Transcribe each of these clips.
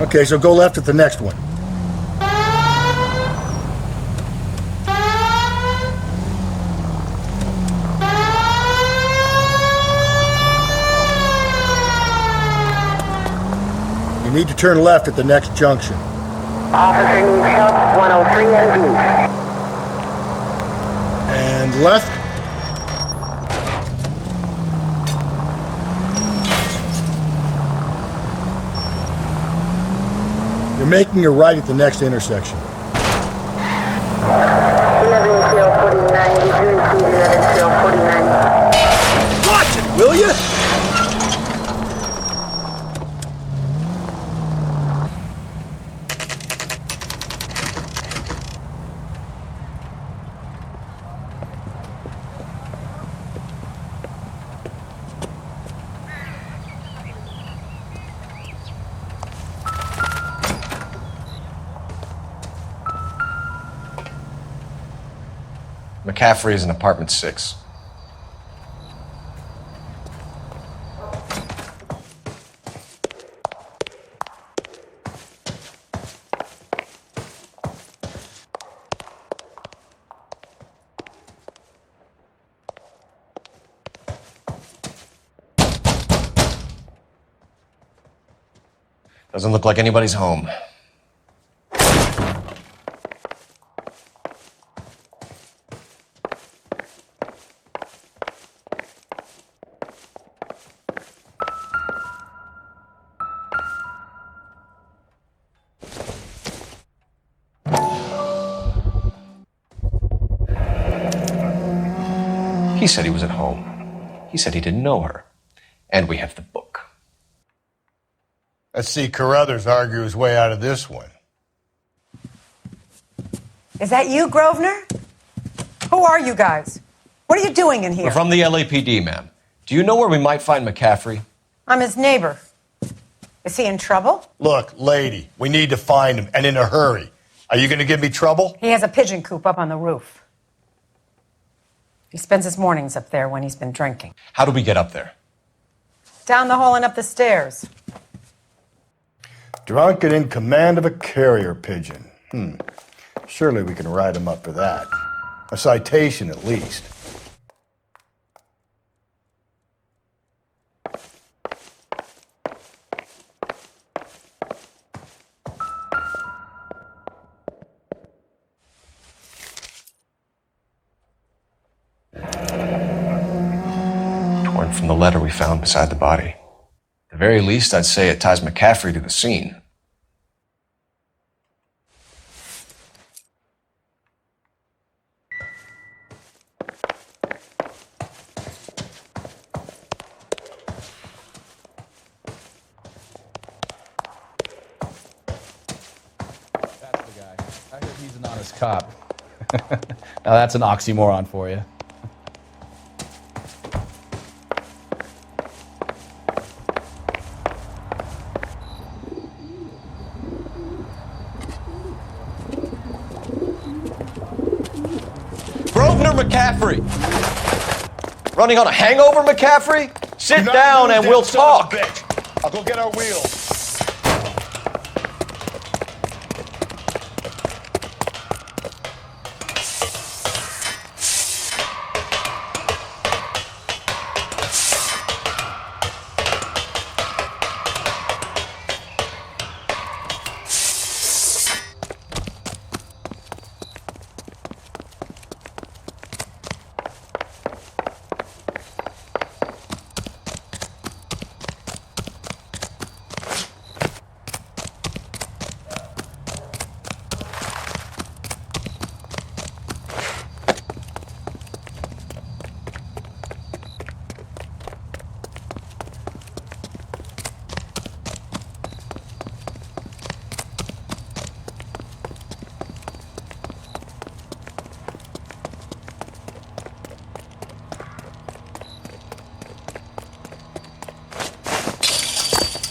Okay, so go left at the next one. You need to turn left at the next junction. Officer needs help, 103 and east. And left. You're making a right at the next intersection. 11 till 49, did you receive 11 till 49? Watch it, will you? McCaffrey is in apartment 6. Doesn't look like anybody's home. He said he was at home. He said he didn't know her. And we have the book. Let's see Carruthers argue his way out of this one. Is that you, Grosvenor? Who are you guys? What are you doing in here? We're from the LAPD, ma'am. Do you know where we might find McCaffrey? I'm his neighbor. Is he in trouble? Look, lady, we need to find him, and in a hurry. Are you going to give me trouble? He has a pigeon coop up on the roof. He spends his mornings up there when he's been drinking. How do we get up there? Down the hall and up the stairs. Drunk and in command of a carrier pigeon. Surely we can write him up for that. A citation, at least. Torn from the letter we found beside the body. At the very least, I'd say it ties McCaffrey to the scene. That's the guy. I heard he's an honest cop. Now that's an oxymoron for you. Grosvenor McCaffrey! Running on a hangover, McCaffrey? Sit down and we'll talk. I'll go get our wheels.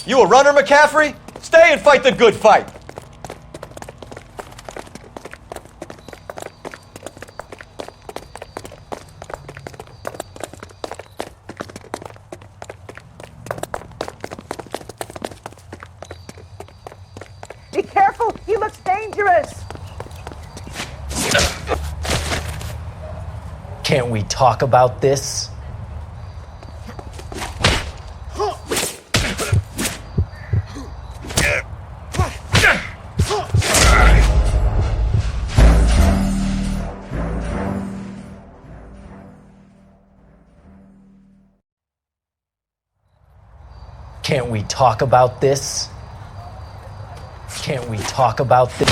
You a runner, McCaffrey? Stay and fight the good fight. careful! He looks dangerous! Can't we talk about this? Can't we talk about this? Can't we talk about this?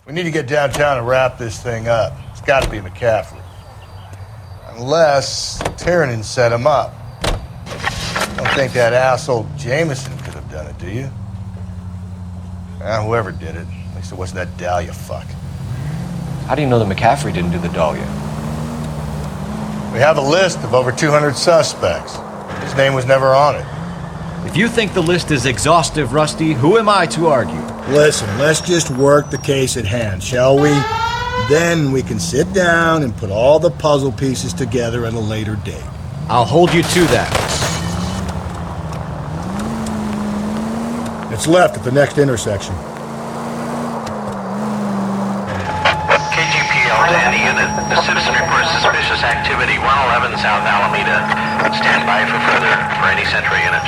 We need to get downtown and wrap this thing up. It's got to be McCaffrey. Unless Tiernan set him up. Don't think that asshole Jameson could have done it, do you? Whoever did it. At least it wasn't that Dahlia fuck. How do you know that McCaffrey didn't do the Dahlia? We have a list of over 200 suspects. His name was never on it. If you think the list is exhaustive, Rusty, who am I to argue? Listen, let's just work the case at hand, shall we? Then we can sit down and put all the puzzle pieces together at a later date. I'll hold you to that. It's left at the next intersection. KGPL to any unit. The citizen reports suspicious activity 111 South Alameda. Stand by for any Central unit.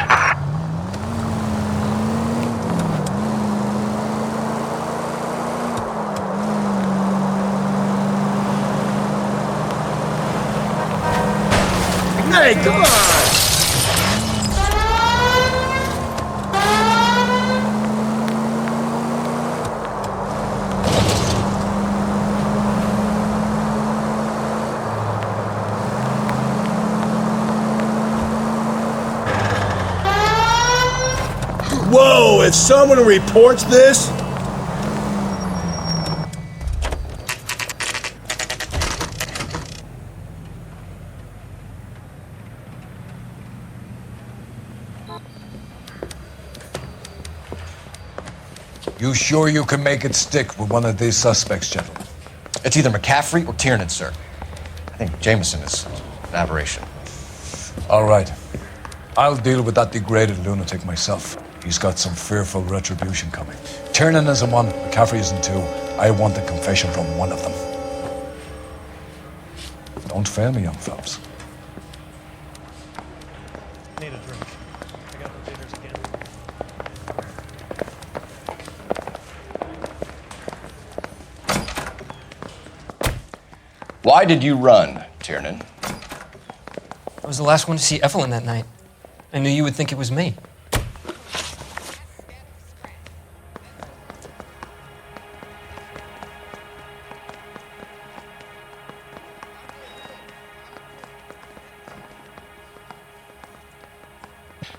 Hey, come on! Whoa, if someone reports this... You sure you can make it stick with one of these suspects, gentlemen? It's either McCaffrey or Tiernan, sir. I think Jameson is an aberration. All right. I'll deal with that degraded lunatic myself. He's got some fearful retribution coming. Tiernan isn't one, McCaffrey isn't two. I want a confession from one of them. Don't fail me, young fellas. Need a drink. I got the bitters again. Why did you run, Tiernan? I was the last one to see Evelyn that night. I knew you would think it was me.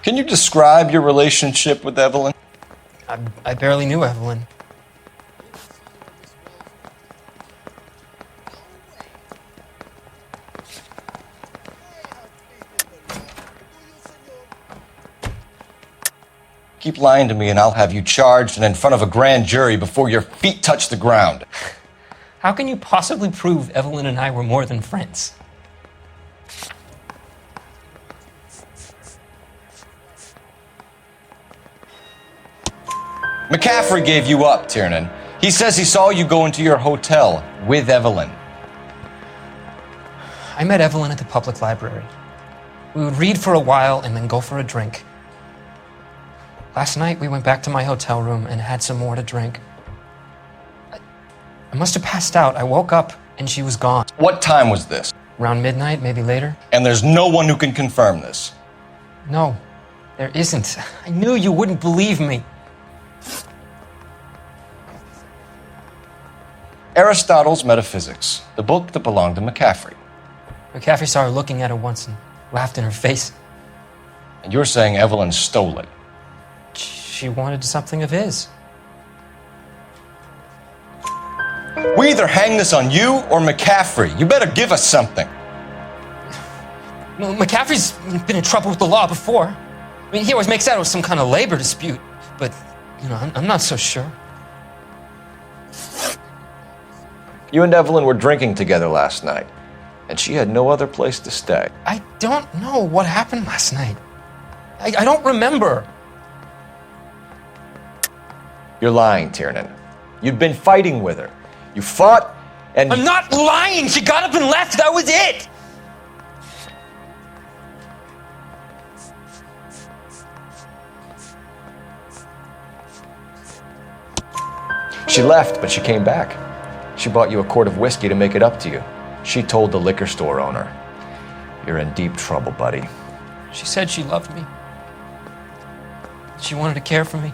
Can you describe your relationship with Evelyn? I barely knew Evelyn. Keep lying to me and I'll have you charged and in front of a grand jury before your feet touch the ground. How can you possibly prove Evelyn and I were more than friends? McCaffrey gave you up, Tiernan. He says he saw you go into your hotel with Evelyn. I met Evelyn at the public library. We would read for a while and then go for a drink. Last night, we went back to my hotel room and had some more to drink. I must have passed out. I woke up and she was gone. What time was this? Around midnight, maybe later. And there's no one who can confirm this. No, there isn't. I knew you wouldn't believe me. Aristotle's Metaphysics, the book that belonged to McCaffrey. McCaffrey saw her looking at it once and laughed in her face. And you're saying Evelyn stole it? She wanted something of his. We either hang this on you or McCaffrey. You better give us something. McCaffrey's been in trouble with the law before. I mean, he always makes out it was some kind of labor dispute, but, I'm not so sure. You and Evelyn were drinking together last night, and she had no other place to stay. I don't know what happened last night. I don't remember. You're lying, Tiernan. You'd been fighting with her. You fought, and... I'm not lying! She got up and left, that was it! She left, but she came back. She bought you a quart of whiskey to make it up to you. She told the liquor store owner. You're in deep trouble, buddy. She said she loved me. She wanted to care for me.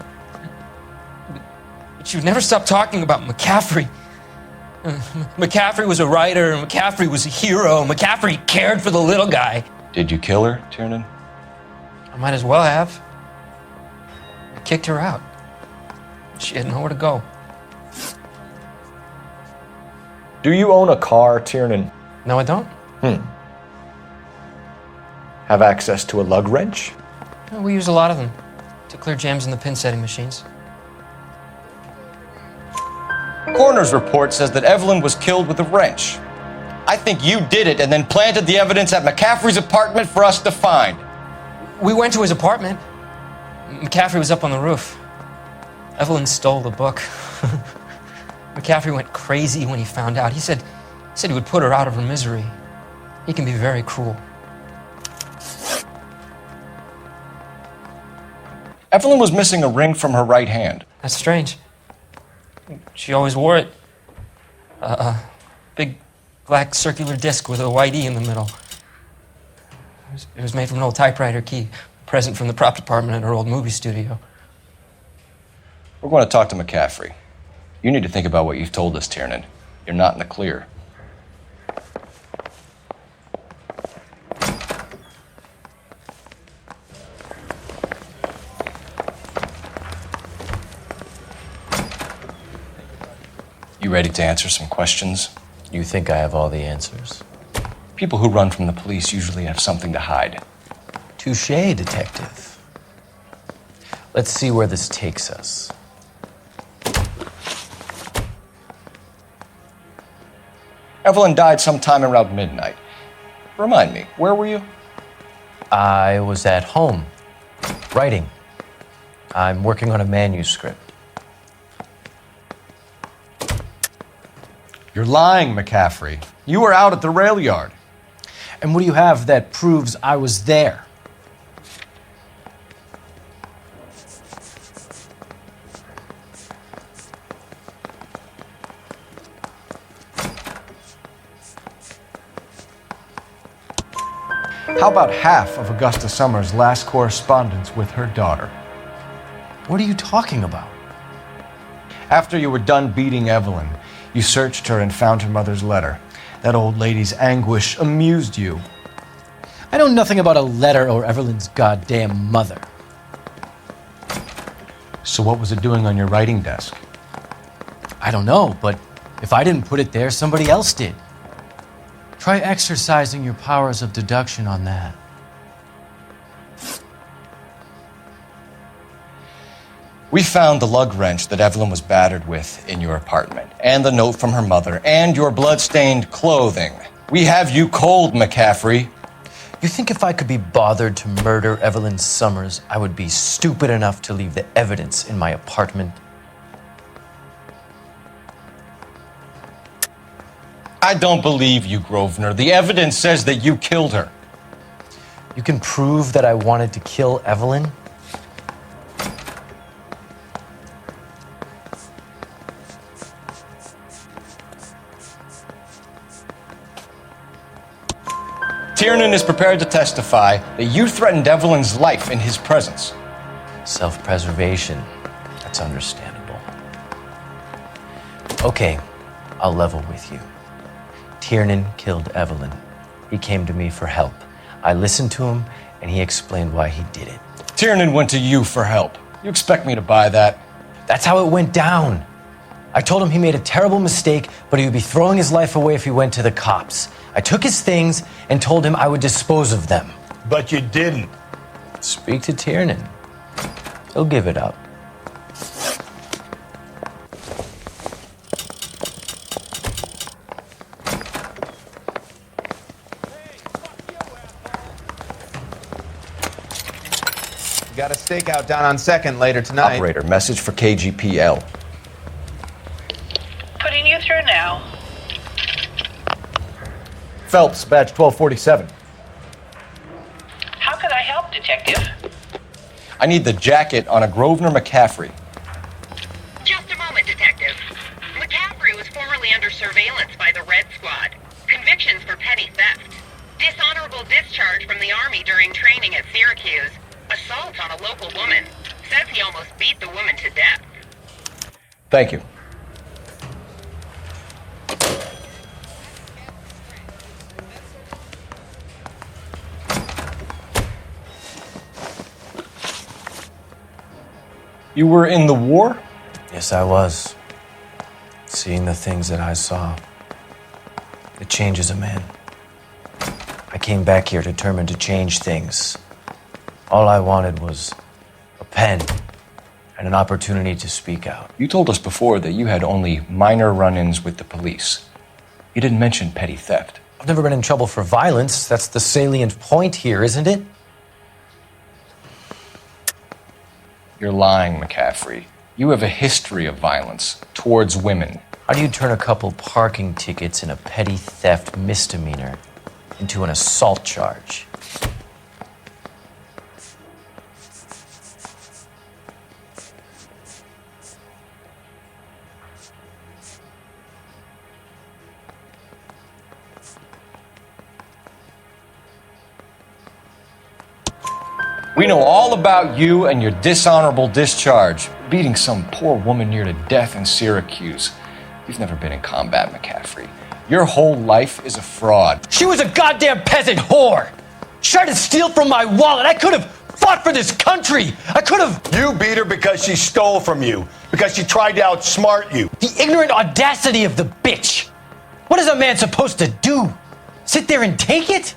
But she would never stop talking about McCaffrey. McCaffrey was a writer, McCaffrey was a hero, McCaffrey cared for the little guy. Did you kill her, Tiernan? I might as well have. I kicked her out. She had nowhere to go. Do you own a car, Tiernan? No, I don't. Have access to a lug wrench? We use a lot of them to clear jams in the pin setting machines. Coroner's report says that Evelyn was killed with a wrench. I think you did it and then planted the evidence at McCaffrey's apartment for us to find. We went to his apartment. McCaffrey was up on the roof. Evelyn stole the book. McCaffrey went crazy when he found out. He said he would put her out of her misery. He can be very cruel. Evelyn was missing a ring from her right hand. That's strange. She always wore it. A big black circular disc with a white E in the middle. It was made from an old typewriter key, a present from the prop department at her old movie studio. We're going to talk to McCaffrey. You need to think about what you've told us, Tiernan. You're not in the clear. You ready to answer some questions? You think I have all the answers? People who run from the police usually have something to hide. Touché, detective. Let's see where this takes us. Evelyn died sometime around midnight. Remind me, where were you? I was at home, writing. I'm working on a manuscript. You're lying, McCaffrey. You were out at the rail yard. And what do you have that proves I was there? How about half of Augusta Summers' last correspondence with her daughter? What are you talking about? After you were done beating Evelyn, you searched her and found her mother's letter. That old lady's anguish amused you. I know nothing about a letter or Evelyn's goddamn mother. So what was it doing on your writing desk? I don't know, but if I didn't put it there, somebody else did. Try exercising your powers of deduction on that. We found the lug wrench that Evelyn was battered with in your apartment, and the note from her mother, and your blood-stained clothing. We have you cold, McCaffrey. You think if I could be bothered to murder Evelyn Summers, I would be stupid enough to leave the evidence in my apartment? I don't believe you, Grosvenor. The evidence says that you killed her. You can prove that I wanted to kill Evelyn? Tiernan is prepared to testify that you threatened Evelyn's life in his presence. Self-preservation. That's understandable. Okay, I'll level with you. Tiernan killed Evelyn. He came to me for help. I listened to him, and he explained why he did it. Tiernan went to you for help. You expect me to buy that? That's how it went down. I told him he made a terrible mistake, but he would be throwing his life away if he went to the cops. I took his things and told him I would dispose of them. But you didn't. Speak to Tiernan. He'll give it up. We got a stakeout down on 2nd later tonight. Operator, message for KGPL. Putting you through now. Phelps, badge 1247. How could I help, Detective? I need the jacket on a Grosvenor McCaffrey. Just a moment, Detective. McCaffrey was formerly under surveillance by the Red Squad. Convictions for petty theft. Dishonorable discharge from the Army during training at Syracuse. Assault on a local woman. Says he almost beat the woman to death. Thank you. You were in the war? Yes, I was. Seeing the things that I saw. It changes a man. I came back here determined to change things. All I wanted was a pen and an opportunity to speak out. You told us before that you had only minor run-ins with the police. You didn't mention petty theft. I've never been in trouble for violence. That's the salient point here, isn't it? You're lying, McCaffrey. You have a history of violence towards women. How do you turn a couple parking tickets and a petty theft misdemeanor into an assault charge? We know all about you and your dishonorable discharge, beating some poor woman near to death in Syracuse. You've never been in combat, McCaffrey. Your whole life is a fraud. She was a goddamn peasant whore! She tried to steal from my wallet! I could have fought for this country! I could have... You beat her because she stole from you, because she tried to outsmart you. The ignorant audacity of the bitch! What is a man supposed to do? Sit there and take it?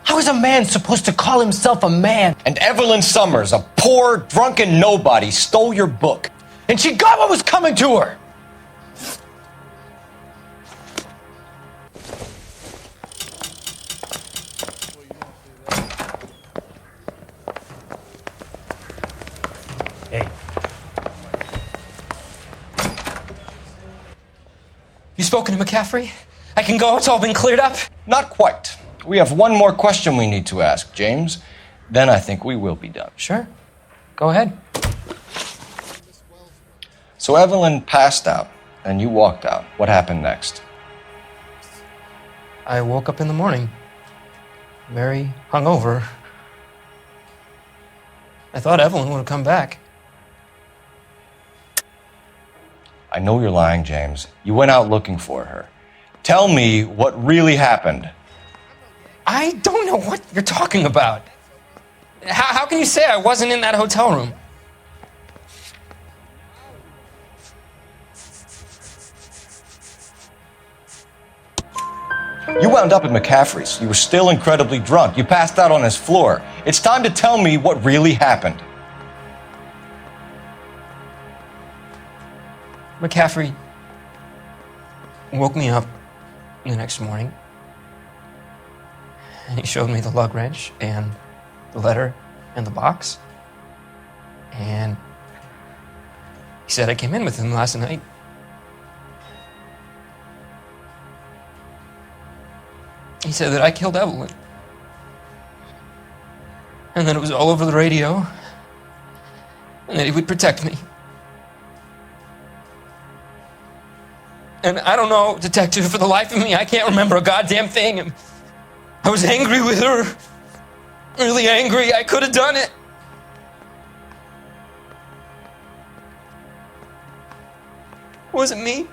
How is a man supposed to call himself a man? And Evelyn Summers, a poor, drunken nobody, stole your book. And she got what was coming to her! Hey. You spoken to McCaffrey? I can go, it's all been cleared up? Not quite. We have one more question we need to ask, James. Then I think we will be done. Sure. Go ahead. So Evelyn passed out, and you walked out. What happened next? I woke up in the morning, very hungover. I thought Evelyn would have come back. I know you're lying, James. You went out looking for her. Tell me what really happened. I don't know what you're talking about. How can you say I wasn't in that hotel room? You wound up at McCaffrey's. You were still incredibly drunk. You passed out on his floor. It's time to tell me what really happened. McCaffrey woke me up the next morning. And he showed me the lug wrench and the letter and the box. And he said I came in with him last night. He said that I killed Evelyn. And that it was all over the radio. And that he would protect me. And I don't know, Detective, for the life of me, I can't remember a goddamn thing. I was angry with her. Really angry. I could have done it. It wasn't me.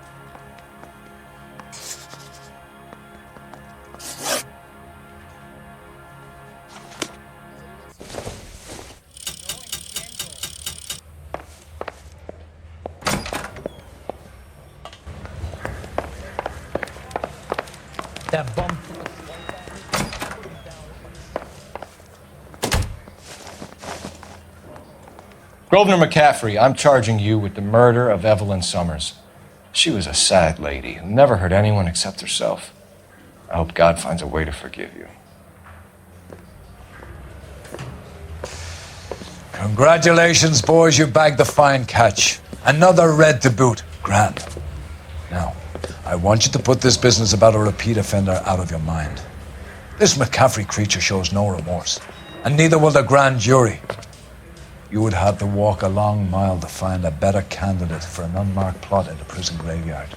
That bum. Grosvenor McCaffrey, I'm charging you with the murder of Evelyn Summers. She was a sad lady who never hurt anyone except herself. I hope God finds a way to forgive you. Congratulations, boys. You bagged the fine catch. Another red to boot. Grand. Now, I want you to put this business about a repeat offender out of your mind. This McCaffrey creature shows no remorse, and neither will the grand jury. You would have to walk a long mile to find a better candidate for an unmarked plot in the prison graveyard.